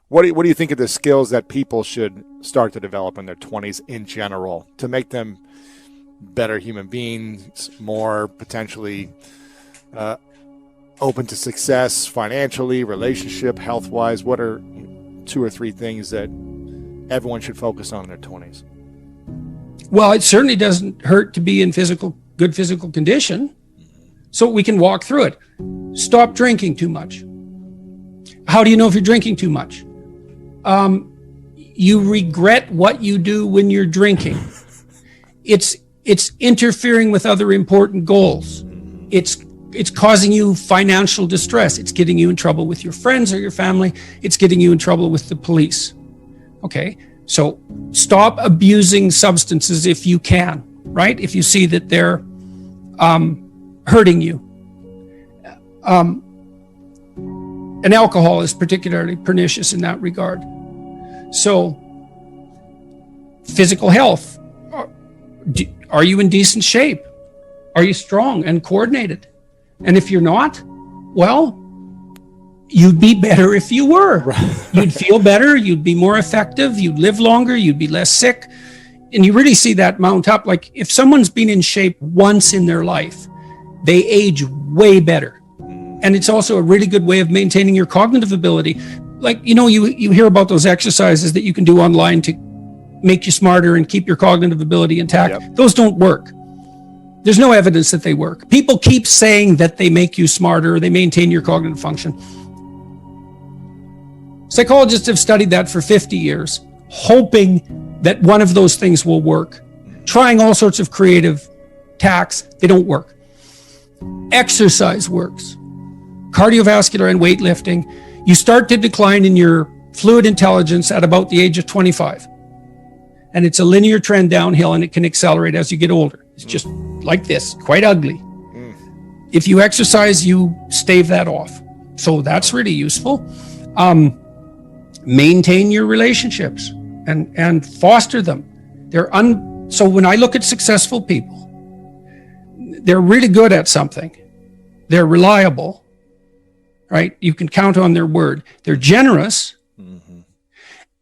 What do you think of the skills that people should start to develop in their 20s in general to make them better human beings, more potentially open to success financially, relationship, health-wise? What are 2 or 3 things that everyone should focus on in their 20s? Well, it certainly doesn't hurt to be in good physical condition, so we can walk through it. Stop drinking too much. How do you know if you're drinking too much? You regret what you do when you're drinking. It's interfering with other important goals. It's causing you financial distress. It's getting you in trouble with your friends or your family. It's getting you in trouble with the police. Okay, so stop abusing substances if you can, right? If you see that they're hurting you. And alcohol is particularly pernicious in that regard. So, physical health. Are you in decent shape? Are you strong and coordinated? And if you're not, well, you'd be better if you were. Right. You'd feel better, you'd be more effective, you'd live longer, you'd be less sick. And you really see that mount up. Like if someone's been in shape once in their life, they age way better. And it's also a really good way of maintaining your cognitive ability. Like, you hear about those exercises that you can do online to make you smarter and keep your cognitive ability intact. Yep. Those don't work. There's no evidence that they work. People keep saying that they make you smarter, they maintain your cognitive function. Psychologists have studied that for 50 years, hoping that one of those things will work. Trying all sorts of creative tacks, they don't work. Exercise works. Cardiovascular and weightlifting, you start to decline in your fluid intelligence at about the age of 25. And it's a linear trend downhill, and it can accelerate as you get older. It's just like this, quite ugly. If you exercise, you stave that off. So that's really useful. Maintain your relationships and foster them. So when I look at successful people, they're really good at something. They're reliable. Right? You can count on their word. They're generous,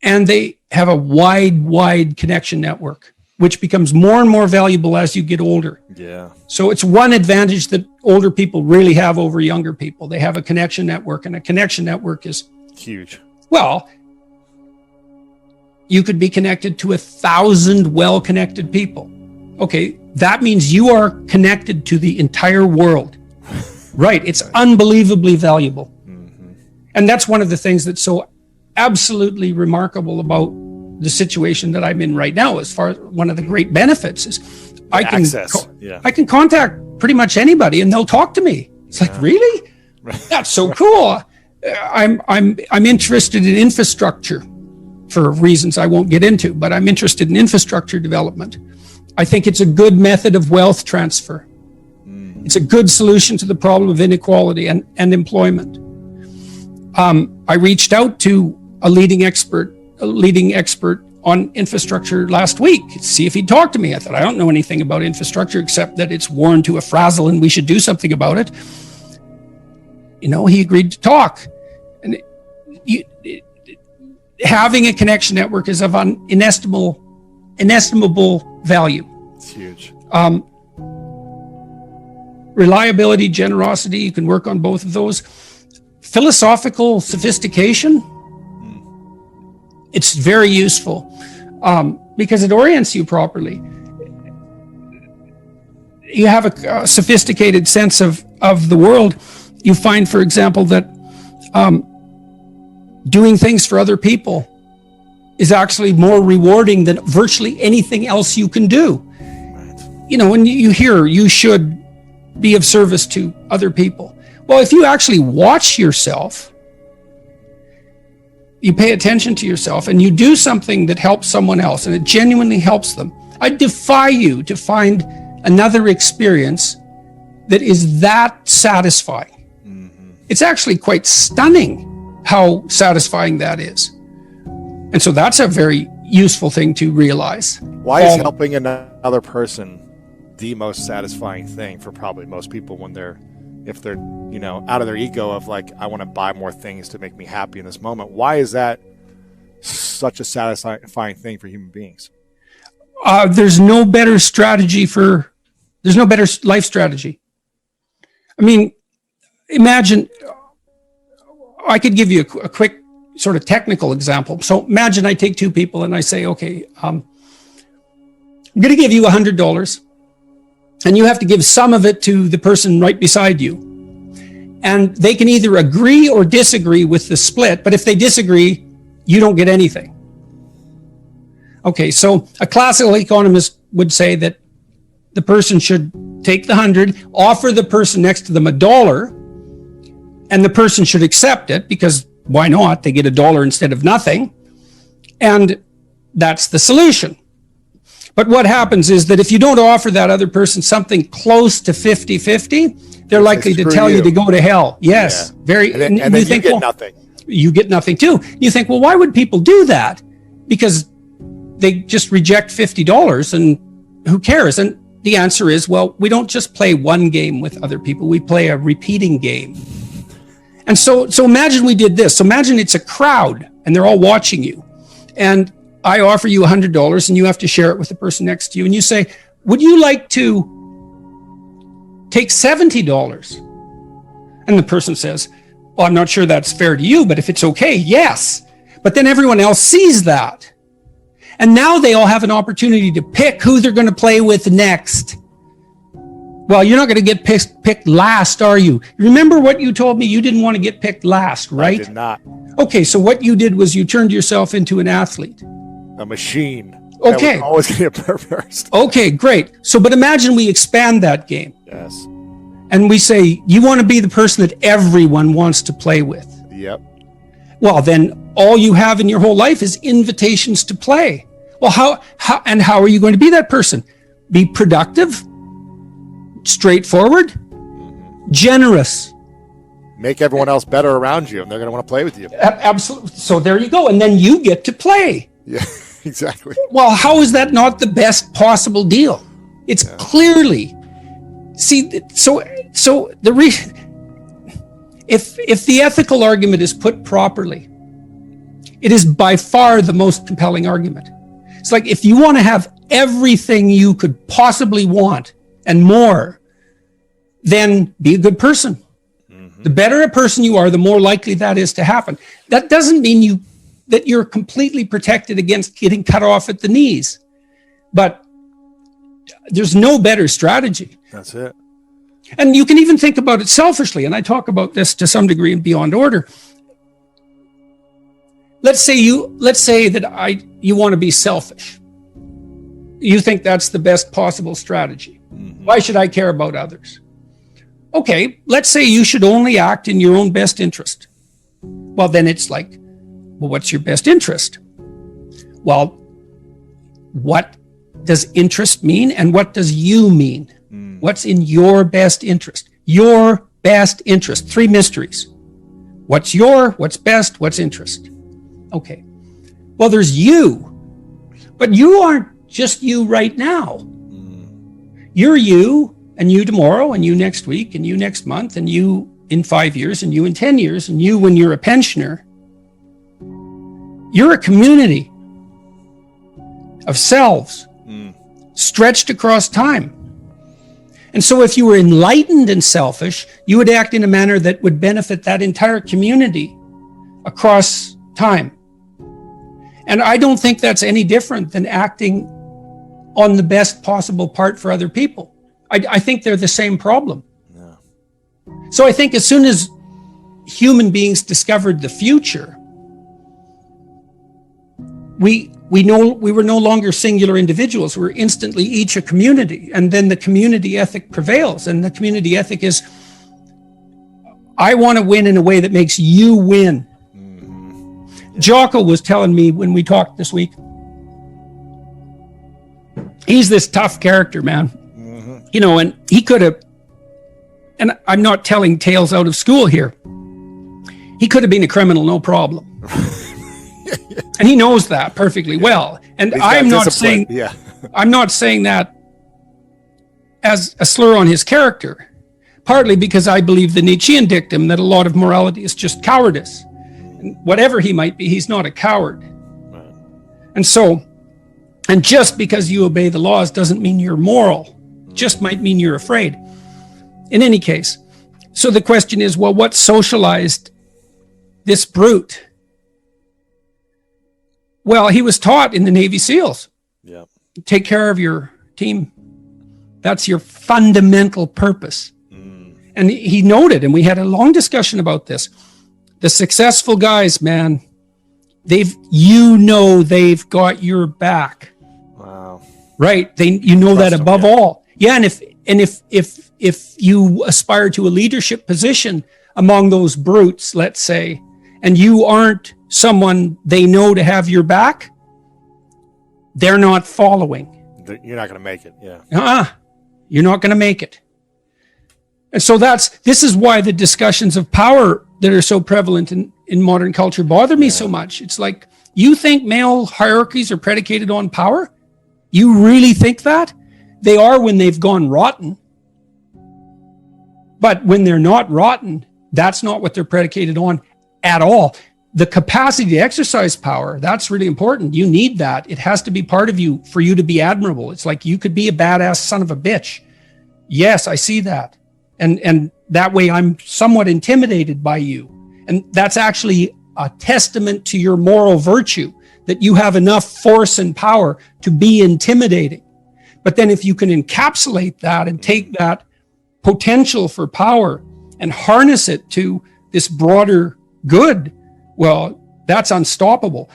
and they have a wide connection network, which becomes more and more valuable as you get older. Yeah. So it's one advantage that older people really have over younger people. They have a connection network, and a connection network is huge. Well, you could be connected to 1,000 well-connected people. Okay, that means you are connected to the entire world. Right, it's unbelievably valuable. And that's one of the things that's so absolutely remarkable about the situation that I'm in right now. As far as one of the great benefits is I can contact pretty much anybody and they'll talk to me. It's like, really? That's so cool. I'm interested in infrastructure for reasons I won't get into, but I'm interested in infrastructure development. I think it's a good method of wealth transfer. It's a good solution to the problem of inequality and employment. I reached out to a leading expert on infrastructure last week to see if he'd talk to me. I thought, I don't know anything about infrastructure except that it's worn to a frazzle and we should do something about it. He agreed to talk. And having a connection network is of inestimable value. It's huge. Reliability, generosity, you can work on both of those. Philosophical sophistication, it's very useful because it orients you properly. You have a sophisticated sense of the world. You find, for example, that doing things for other people is actually more rewarding than virtually anything else you can do. When you hear you should be of service to other people. Well, if you actually watch yourself, you pay attention to yourself and you do something that helps someone else and it genuinely helps them, I defy you to find another experience that is that satisfying. It's actually quite stunning how satisfying that is. And so that's a very useful thing to realize. Why is helping another person the most satisfying thing for probably most people if they're out of their ego of like, I want to buy more things to make me happy in this moment? Why is that such a satisfying thing for human beings. There's no better life strategy. I mean, imagine, I could give you a quick sort of technical example. So imagine I take two people and I say, okay, I'm going to give you $100 and you have to give some of it to the person right beside you. And they can either agree or disagree with the split, but if they disagree, you don't get anything. Okay, so a classical economist would say that the person should take the 100, offer the person next to them $1, and the person should accept it because why not? They get $1 instead of nothing. And that's the solution. But what happens is that if you don't offer that other person something close to 50-50, they're likely to tell you to go to hell. Yes, yeah. And then you think, get nothing. You get nothing too. You think, well, why would people do that? Because they just reject $50 and who cares? And the answer is, well, we don't just play one game with other people. We play a repeating game. And so imagine we did this. So imagine it's a crowd and they're all watching you. And I offer you $100 and you have to share it with the person next to you. And you say, would you like to take $70? And the person says, well, I'm not sure that's fair to you, but if it's okay, yes. But then everyone else sees that. And now they all have an opportunity to pick who they're going to play with next. Well, you're not going to get picked last, are you? Remember what you told me? You didn't want to get picked last, right? I did not. Okay, so what you did was you turned yourself into an athlete. A machine. Okay. That was always going to get first. Okay, great. So, but imagine we expand that game. Yes. And we say, you want to be the person that everyone wants to play with. Yep. Well, then all you have in your whole life is invitations to play. Well, how are you going to be that person? Be productive, straightforward, generous. Make everyone else better around you, and they're going to want to play with you. Absolutely. So there you go. And then you get to play. Yeah, exactly. Well, how is that not the best possible deal? It's clearly, see, so if the ethical argument is put properly, it is by far the most compelling argument. It's like, if you want to have everything you could possibly want and more, then be a good person. Mm-hmm. The better a person you are, the more likely that is to happen. That doesn't mean that you're completely protected against getting cut off at the knees. But there's no better strategy. That's it. And you can even think about it selfishly. And I talk about this to some degree in Beyond Order. Let's say that you want to be selfish. You think that's the best possible strategy. Mm-hmm. Why should I care about others? Okay, let's say you should only act in your own best interest. Well, then it's like, well, what's your best interest? Well, what does interest mean and what does you mean? What's in your best interest? Your best interest. 3 mysteries. What's best, what's interest? Okay. Well, there's you. But you aren't just you right now. You're you, and you tomorrow, and you next week, and you next month, and you in 5 years, and you in 10 years, and you when you're a pensioner. You're a community of selves stretched across time. And so if you were enlightened and selfish, you would act in a manner that would benefit that entire community across time. And I don't think that's any different than acting on the best possible part for other people. I think they're the same problem. Yeah. So I think as soon as human beings discovered the future, we were no longer singular individuals. We were instantly each a community. And then the community ethic prevails. And the community ethic is, I want to win in a way that makes you win. Mm-hmm. Jocko was telling me when we talked this week, he's this tough character, man. Mm-hmm. You know, and he could have, and I'm not telling tales out of school here, he could have been a criminal, no problem. And he knows that perfectly well. And I'm not saying that as a slur on his character, partly because I believe the Nietzschean dictum that a lot of morality is just cowardice. And whatever he might be, he's not a coward. Right. And so, and just because you obey the laws doesn't mean you're moral. It just might mean you're afraid. In any case, so the question is, well, what socialized this brute? Well, he was taught in the Navy SEALs. Yeah. Take care of your team. That's your fundamental purpose. And he noted, and we had a long discussion about this, the successful guys, man, they've got your back. Wow. Right. That above all. Yeah. And if you aspire to a leadership position among those brutes, let's say, and you aren't someone they know to have your back, they're not following. You're not going to make it. Yeah. You're not going to make it. And so this is why the discussions of power that are so prevalent in modern culture bother me so much. It's like, you think male hierarchies are predicated on power? You really think that? They are when they've gone rotten. But when they're not rotten, that's not what they're predicated on at all. The capacity to exercise power, that's really important. You need that. It has to be part of you for you to be admirable. It's like you could be a badass son of a bitch. Yes, I see that. And that way I'm somewhat intimidated by you. And that's actually a testament to your moral virtue, that you have enough force and power to be intimidating. But then if you can encapsulate that and take that potential for power and harness it to this broader good, well, that's unstoppable.